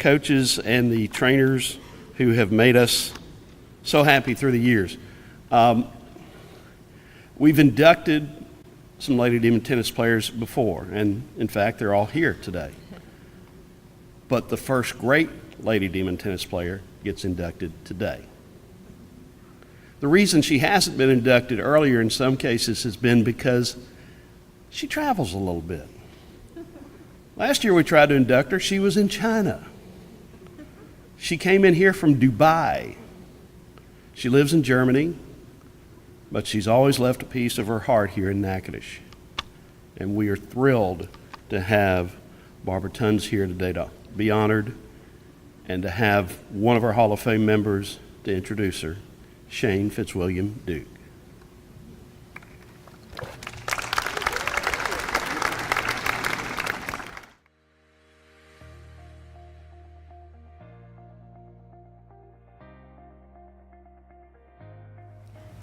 coaches and the trainers who have made us so happy through the years. We've inducted some Lady Demon tennis players before, and in fact, they're all here today. But the first great Lady Demon tennis player gets inducted today. The reason she hasn't been inducted earlier in some cases has been because she travels a little bit. Last year we tried to induct her, she was in China. She came in here from Dubai. She lives in Germany, but she's always left a piece of her heart here in Natchitoches. And we are thrilled to have Barbara Tuns here today to be honored and to have one of our Hall of Fame members to introduce her, Shane Fitzwilliam Duke.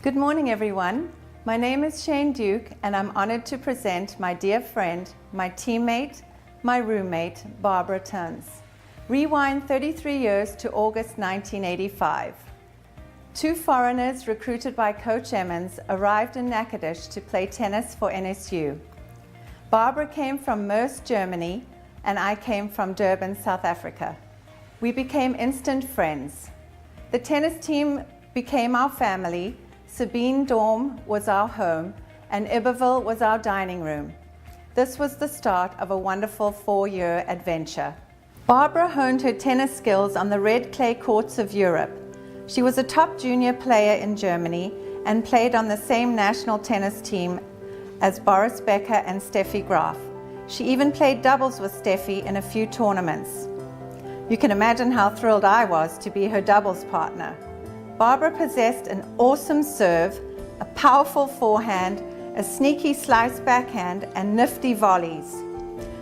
Good morning, everyone. My name is Shane Duke, and I'm honored to present my dear friend, my teammate, my roommate, Barbara Tuns. Rewind 33 years to August 1985. Two foreigners recruited by Coach Emmons arrived in Natchitoches to play tennis for NSU. Barbara came from Merse, Germany, and I came from Durban, South Africa. We became instant friends. The tennis team became our family. Sabine Dorm was our home, and Iberville was our dining room. This was the start of a wonderful 4-year adventure. Barbara honed her tennis skills on the red clay courts of Europe. She was a top junior player in Germany and played on the same national tennis team as Boris Becker and Steffi Graf. She even played doubles with Steffi in a few tournaments. You can imagine how thrilled I was to be her doubles partner. Barbara possessed an awesome serve, a powerful forehand, a sneaky slice backhand, and nifty volleys.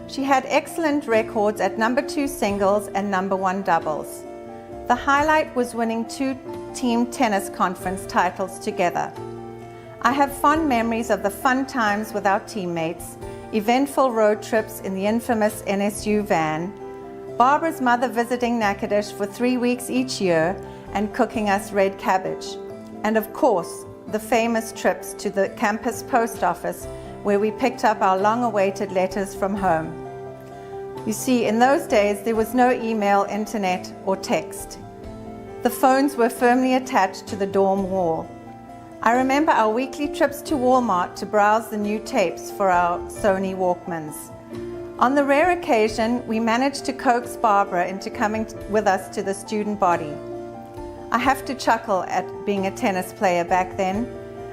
She had excellent records at number 2 singles and number 1 doubles. The highlight was winning 2 team tennis conference titles together. I have fond memories of the fun times with our teammates, eventful road trips in the infamous NSU van, Barbara's mother visiting Natchitoches for 3 weeks each year and cooking us red cabbage, and of course, the famous trips to the campus post office where we picked up our long-awaited letters from home. You see, in those days, there was no email, internet, or text. The phones were firmly attached to the dorm wall. I remember our weekly trips to Walmart to browse the new tapes for our Sony Walkmans. On the rare occasion, we managed to coax Barbara into coming with us to the student body. I have to chuckle at being a tennis player back then.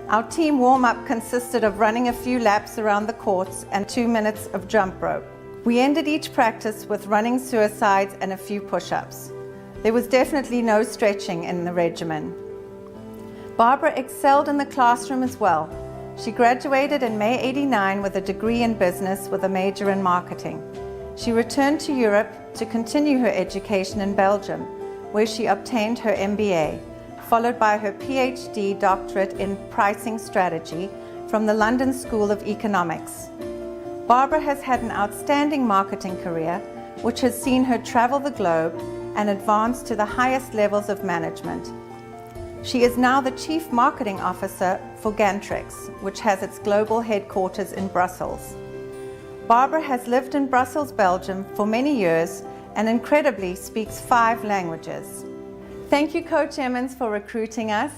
Our team warm-up consisted of running a few laps around the courts and 2 minutes of jump rope. We ended each practice with running suicides and a few push-ups. There was definitely no stretching in the regimen. Barbara excelled in the classroom as well. She graduated in May '89 with a degree in business with a major in marketing. She returned to Europe to continue her education in Belgium, where she obtained her MBA, followed by her PhD doctorate in pricing strategy from the London School of Economics. Barbara has had an outstanding marketing career, which has seen her travel the globe and advance to the highest levels of management. She is now the Chief Marketing Officer for Gantrix, which has its global headquarters in Brussels. Barbara has lived in Brussels, Belgium for many years and incredibly speaks 5 languages. Thank you, Coach Emmons, for recruiting us.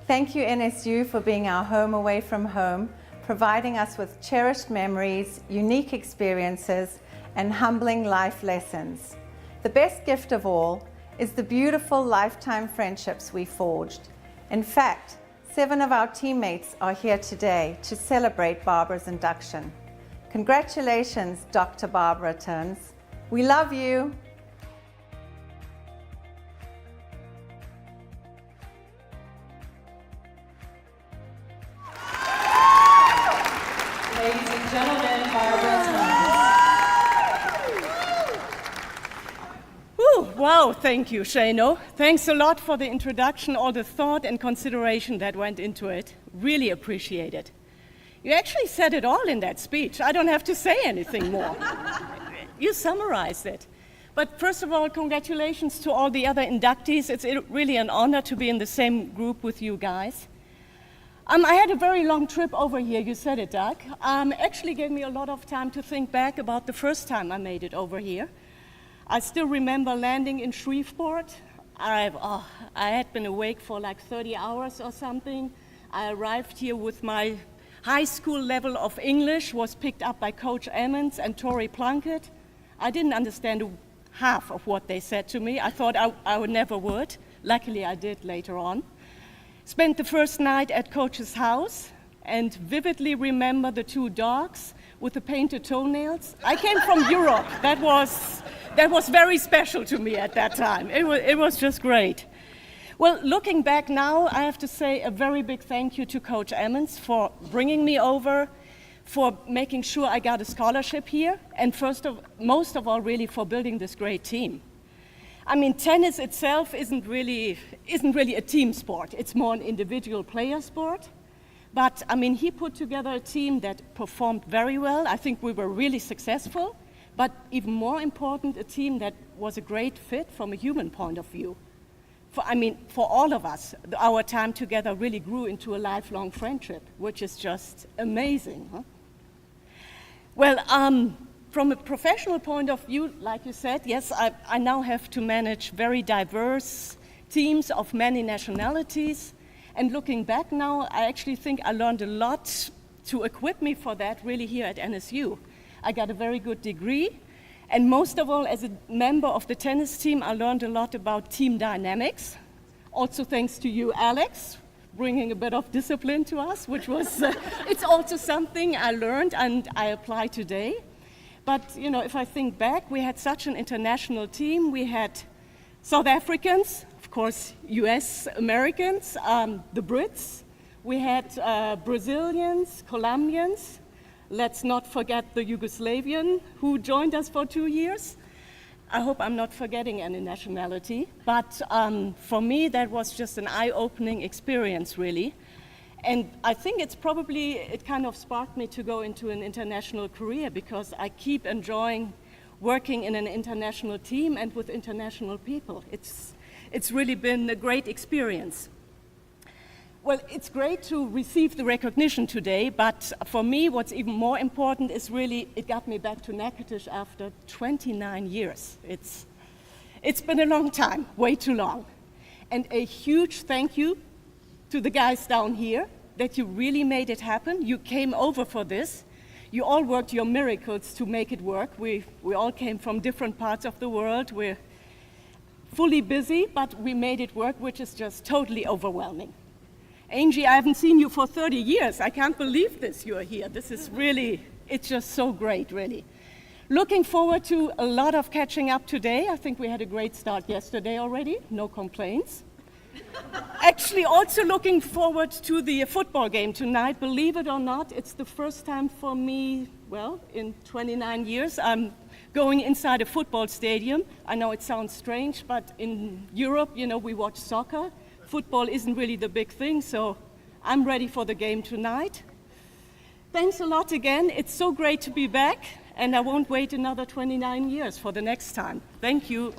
Thank you, NSU, for being our home away from home, providing us with cherished memories, unique experiences, and humbling life lessons. The best gift of all is the beautiful lifetime friendships we forged. In fact, 7 of our teammates are here today to celebrate Barbara's induction. Congratulations, Dr. Barbara Tuns. We love you. Ladies and gentlemen, Barbara Tuns. Wow, thank you, Shano. Thanks a lot for the introduction, all the thought and consideration that went into it. Really appreciate it. You actually said it all in that speech. I don't have to say anything more. You summarized it. But first of all, congratulations to all the other inductees. It's really an honor to be in the same group with you guys. I had a very long trip over here, you said it, Doug. Actually gave me a lot of time to think back about the first time I made it over here. I still remember landing in Shreveport. I had been awake for like 30 hours or something. I arrived here with my high school level of English, was picked up by Coach Emmons and Tori Plunkett. I didn't understand half of what they said to me. I thought I would never would. Luckily, I did later on. Spent the first night at Coach's house and vividly remember the two dogs with the painted toenails. I came from Europe. That was very special to me at that time. It was just great. Well, looking back now, I have to say a very big thank you to Coach Emmons for bringing me over, for making sure I got a scholarship here, and most of all, really for building this great team. I mean, tennis itself isn't really a team sport. It's more an individual player sport. But I mean, he put together a team that performed very well. I think we were really successful. But even more important, a team that was a great fit from a human point of view. For all of us, our time together really grew into a lifelong friendship, which is just amazing. Huh? Well, from a professional point of view, like you said, yes, I now have to manage very diverse teams of many nationalities. And looking back now, I actually think I learned a lot to equip me for that really here at NSU. I got a very good degree. And most of all, as a member of the tennis team, I learned a lot about team dynamics. Also thanks to you, Alex, bringing a bit of discipline to us, which was, it's also something I learned and I apply today. But, you know, if I think back, we had such an international team. We had South Africans, of course, US Americans, the Brits. We had Brazilians, Colombians. Let's not forget the Yugoslavian who joined us for 2 years. I hope I'm not forgetting any nationality, but for me that was just an eye-opening experience really. And I think it kind of sparked me to go into an international career because I keep enjoying working in an international team and with international people. It's really been a great experience. Well, it's great to receive the recognition today, but for me, what's even more important is really, it got me back to Natchitoches after 29 years. It's been a long time, way too long. And a huge thank you to the guys down here that you really made it happen. You came over for this. You all worked your miracles to make it work. We all came from different parts of the world. We're fully busy, but we made it work, which is just totally overwhelming. Angie, I haven't seen you for 30 years. I can't believe this, you're here. This is really, it's just so great, really. Looking forward to a lot of catching up today. I think we had a great start yesterday already, no complaints. Actually, also looking forward to the football game tonight. Believe it or not, it's the first time for me, well, in 29 years, I'm going inside a football stadium. I know it sounds strange, but in Europe, you know, we watch soccer. Football isn't really the big thing, so I'm ready for the game tonight. Thanks a lot again. It's so great to be back, and I won't wait another 29 years for the next time. Thank you.